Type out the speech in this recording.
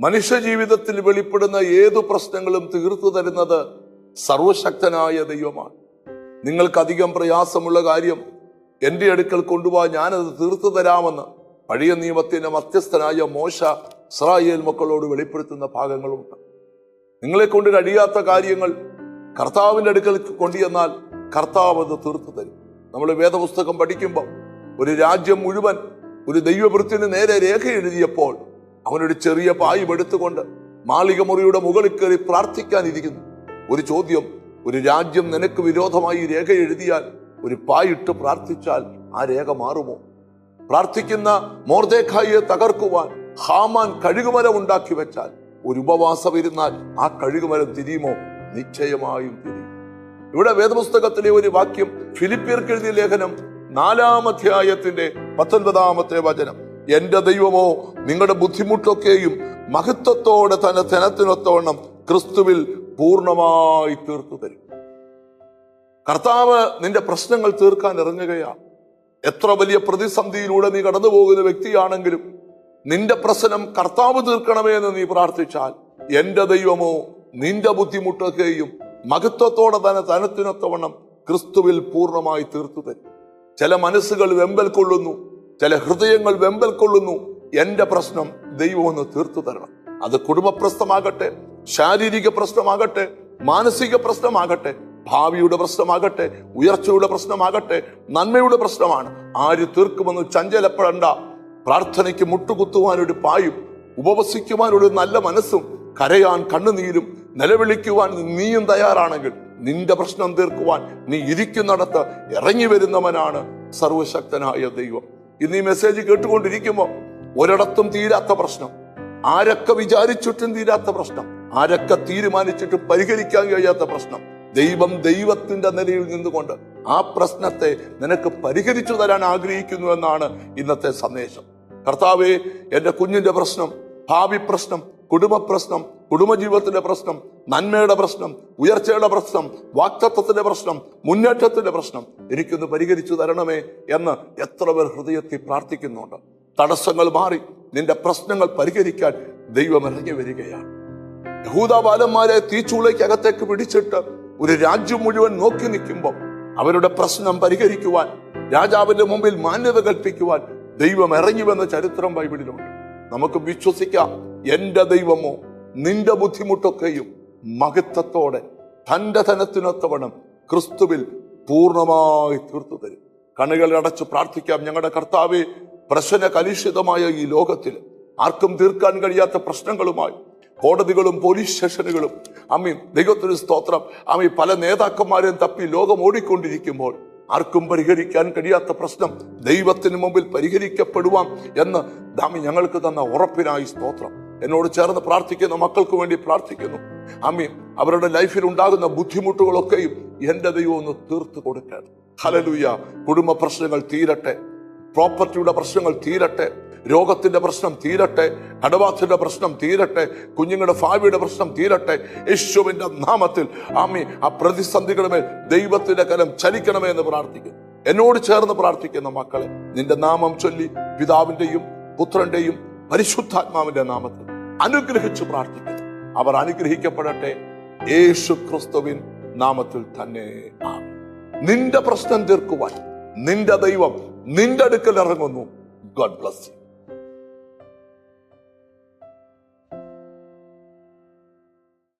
മനുഷ്യ ജീവിതത്തിൽ വെളിപ്പെടുന്ന ഏതു പ്രശ്നങ്ങളും തീർത്തു തരുന്നത് സർവശക്തനായ ദൈവമാണ്. നിങ്ങൾക്കധികം പ്രയാസമുള്ള കാര്യം എൻ്റെ അടുക്കൽ കൊണ്ടുപോകാൻ ഞാനത് തീർത്തു തരാമെന്ന് പഴയ നിയമത്തിന്റെ മധ്യസ്ഥനായ മോശ ഇസ്രായേൽ മക്കളോട് വെളിപ്പെടുത്തുന്ന ഭാഗങ്ങളുണ്ട്. നിങ്ങളെ കൊണ്ട് കഴിയാത്ത കാര്യങ്ങൾ കർത്താവിൻ്റെ അടുക്കൽ കൊണ്ടുചെന്നാൽ കർത്താവ് അത് തീർത്തു തരും. നമ്മൾ വേദപുസ്തകം പഠിക്കുമ്പോൾ ഒരു രാജ്യം മുഴുവൻ ഒരു ദൈവവൃത്തിന് നേരെ രേഖ എഴുതിയപ്പോൾ അവനൊരു ചെറിയ പായും എടുത്തുകൊണ്ട് മാളിക മുറിയുടെ മുകളിൽ കയറി പ്രാർത്ഥിക്കാനിരിക്കുന്നു. ഒരു ചോദ്യം, ഒരു രാജ്യം നിനക്ക് വിരോധമായി രേഖ എഴുതിയാൽ ഒരു പായിട്ട് പ്രാർത്ഥിച്ചാൽ ആ രേഖ മാറുമോ? പ്രാർത്ഥിക്കുന്ന മൊർദെഖായിയെ തകർക്കുവാൻ ഹാമാൻ കഴുകുമരം ഉണ്ടാക്കി വെച്ചാൽ ഒരു ഉപവാസം ഇരുന്നാൽ ആ കഴുകുമരം തിരിയുമോ? നിശ്ചയമായും തിരിയും. ഇവിടെ വേദപുസ്തകത്തിലെ ഒരു വാക്യം, ഫിലിപ്പിയർക്ക് എഴുതിയ ലേഖനം 4-ാം അധ്യായത്തിന്റെ 19-ാമത്തെ വചനം, എന്റെ ദൈവമോ നിങ്ങളുടെ ബുദ്ധിമുട്ടൊക്കെയും മഹത്വത്തോടെ തന്നെ ധനത്തിനൊത്തവണ്ണം ക്രിസ്തുവിൽ പൂർണ്ണമായി തീർത്തു തരും. കർത്താവ് നിന്റെ പ്രശ്നങ്ങൾ തീർക്കാൻ ഇറങ്ങുകയാണ്. എത്ര വലിയ പ്രതിസന്ധിയിലൂടെ നീ കടന്നു പോകുന്ന വ്യക്തിയാണെങ്കിലും നിന്റെ പ്രശ്നം കർത്താവ് തീർക്കണമേ എന്ന് നീ പ്രാർത്ഥിച്ചാൽ എന്റെ ദൈവമോ നിന്റെ ബുദ്ധിമുട്ടൊക്കെയും മഹത്വത്തോടെ തന്നെ ധനത്തിനൊത്തവണ്ണം ക്രിസ്തുവിൽ പൂർണ്ണമായി തീർത്തു തരും. ചില മനസ്സുകൾ വെമ്പൽ കൊള്ളുന്നു, ചില ഹൃദയങ്ങൾ വെമ്പൽ കൊള്ളുന്നു, എന്റെ പ്രശ്നം ദൈവം ഒന്ന് തീർത്തു തരണം. അത് കുടുംബ പ്രശ്നമാകട്ടെ, ശാരീരിക പ്രശ്നമാകട്ടെ, മാനസിക പ്രശ്നമാകട്ടെ, ഭാവിയുടെ പ്രശ്നമാകട്ടെ, ഉയർച്ചയുടെ പ്രശ്നമാകട്ടെ, നന്മയുടെ പ്രശ്നമാണ്. ആര് തീർക്കുമെന്ന് ചഞ്ചലപ്പെടണ്ട. പ്രാർത്ഥനയ്ക്ക് മുട്ടുകുത്തുവാൻ ഒരു പായും, ഉപവസിക്കുവാൻ ഒരു നല്ല മനസ്സും, കരയാൻ കണ്ണുനീരും, നിലവിളിക്കുവാൻ നീയും തയ്യാറാണെങ്കിൽ നിന്റെ പ്രശ്നം തീർക്കുവാൻ നീ ഇരിക്കുന്നിടത്ത് ഇറങ്ങി വരുന്നവനാണ് സർവശക്തനായ ദൈവം. ഇന്ന് ഈ മെസ്സേജ് കേട്ടുകൊണ്ടിരിക്കുമ്പോൾ ഒരിടത്തും തീരാത്ത പ്രശ്നം, ആരൊക്കെ വിചാരിച്ചിട്ടും തീരാത്ത പ്രശ്നം, ആരൊക്കെ തീരുമാനിച്ചിട്ട് പരിഹരിക്കാൻ കഴിയാത്ത പ്രശ്നം, ദൈവം ദൈവത്തിന്റെ നിലയിൽ നിന്നുകൊണ്ട് ആ പ്രശ്നത്തെ നിനക്ക് പരിഹരിച്ചു തരാൻ ആഗ്രഹിക്കുന്നു എന്നാണ് ഇന്നത്തെ സന്ദേശം. കർത്താവേ, എന്റെ കുഞ്ഞിന്റെ പ്രശ്നം, ഭാവി പ്രശ്നം, കുടുംബ പ്രശ്നം, കുടുംബജീവിതത്തിന്റെ പ്രശ്നം, നന്മയുടെ പ്രശ്നം, ഉയർച്ചയുടെ പ്രശ്നം, വാക്തത്വത്തിന്റെ പ്രശ്നം, മുന്നേറ്റത്തിന്റെ പ്രശ്നം എനിക്കൊന്ന് പരിഹരിച്ചു തരണമേ എന്ന് എത്ര പേർ ഹൃദയത്തിൽ പ്രാർത്ഥിക്കുന്നുണ്ട്. തടസ്സങ്ങൾ മാറി നിന്റെ പ്രശ്നങ്ങൾ പരിഹരിക്കാൻ ദൈവം ഇറങ്ങി വരികയാണ്. യഹൂദ ബാലന്മാരെ തീച്ചൂളയ്ക്ക് അകത്തേക്ക് പിടിച്ചിട്ട് ഒരു രാജ്യം മുഴുവൻ നോക്കി നിൽക്കുമ്പോൾ അവരുടെ പ്രശ്നം പരിഹരിക്കുവാൻ, രാജാവിന്റെ മുമ്പിൽ മാന്യത കൽപ്പിക്കുവാൻ ദൈവം ഇറങ്ങിവെന്ന ചരിത്രം ബൈബിളിലുണ്ട്. നമുക്ക് വിശ്വസിക്കാം, എന്റെ ദൈവമോ നിന്റെ ബുദ്ധിമുട്ടൊക്കെയും മഹത്വത്തോടെ തന്റെ ധനത്തിനൊത്തവണ്ണം ക്രിസ്തുവിൽ പൂർണ്ണമായി തീർത്തു തരും. കണ്ണുകൾ അടച്ച് പ്രാർത്ഥിക്കാം. ഞങ്ങളുടെ കർത്താവേ, പ്രശ്ന കലുഷിതമായ ഈ ലോകത്തിൽ ആർക്കും തീർക്കാൻ കഴിയാത്ത പ്രശ്നങ്ങളുമായി കോടതികളും പോലീസ് സ്റ്റേഷനുകളും അമ്മീൻ ദൈവത്തിന് സ്തോത്രം അമ്മീ പല നേതാക്കന്മാരെയും തപ്പി ലോകം ഓടിക്കൊണ്ടിരിക്കുമ്പോൾ ആർക്കും പരിഹരിക്കാൻ കഴിയാത്ത പ്രശ്നം ദൈവത്തിന് മുമ്പിൽ പരിഹരിക്കപ്പെടുവാം എന്ന് ദാമി ഞങ്ങൾക്ക് തന്ന ഉറപ്പിനായി സ്തോത്രം. എന്നോട് ചേർന്ന് പ്രാർത്ഥിക്കുന്ന മക്കൾക്ക് വേണ്ടി പ്രാർത്ഥിക്കുന്നു. അമ്മീൻ അവരുടെ ലൈഫിൽ ഉണ്ടാകുന്ന ബുദ്ധിമുട്ടുകളൊക്കെയും എന്റെ ദൈവം ഒന്ന് തീർത്തു കൊടുക്കണം. ഹല്ലേലൂയ. കുടുംബ പ്രശ്നങ്ങൾ തീരട്ടെ, പ്രോപ്പർട്ടിയുടെ പ്രശ്നങ്ങൾ തീരട്ടെ, രോഗത്തിന്റെ പ്രശ്നം തീരട്ടെ, കടബാധ്യതയുടെ പ്രശ്നം തീരട്ടെ, കുഞ്ഞുങ്ങളുടെ ഭാവിയുടെ പ്രശ്നം തീരട്ടെ. യേശുവിന്റെ നാമത്തിൽ ആമീ ആ പ്രതിസന്ധികളുമേൽ ദൈവത്തിന്റെ കരം ചലിക്കണമേ എന്ന് പ്രാർത്ഥിക്കുന്നു. എന്നോട് ചേർന്ന് പ്രാർത്ഥിക്കുന്ന മക്കളെ നിന്റെ നാമം ചൊല്ലി പിതാവിന്റെയും പുത്രന്റെയും പരിശുദ്ധാത്മാവിന്റെ നാമത്തിൽ അനുഗ്രഹിച്ചു പ്രാർത്ഥിക്കുന്നു. അവർ അനുഗ്രഹിക്കപ്പെടട്ടെ യേശു ക്രിസ്തുവിൻ നാമത്തിൽ തന്നെ. നിന്റെ പ്രശ്നം തീർക്കുവാൻ നിന്റെ ദൈവം നിന്റെ അടുക്കൽ ഇറങ്ങുന്നു. God bless you.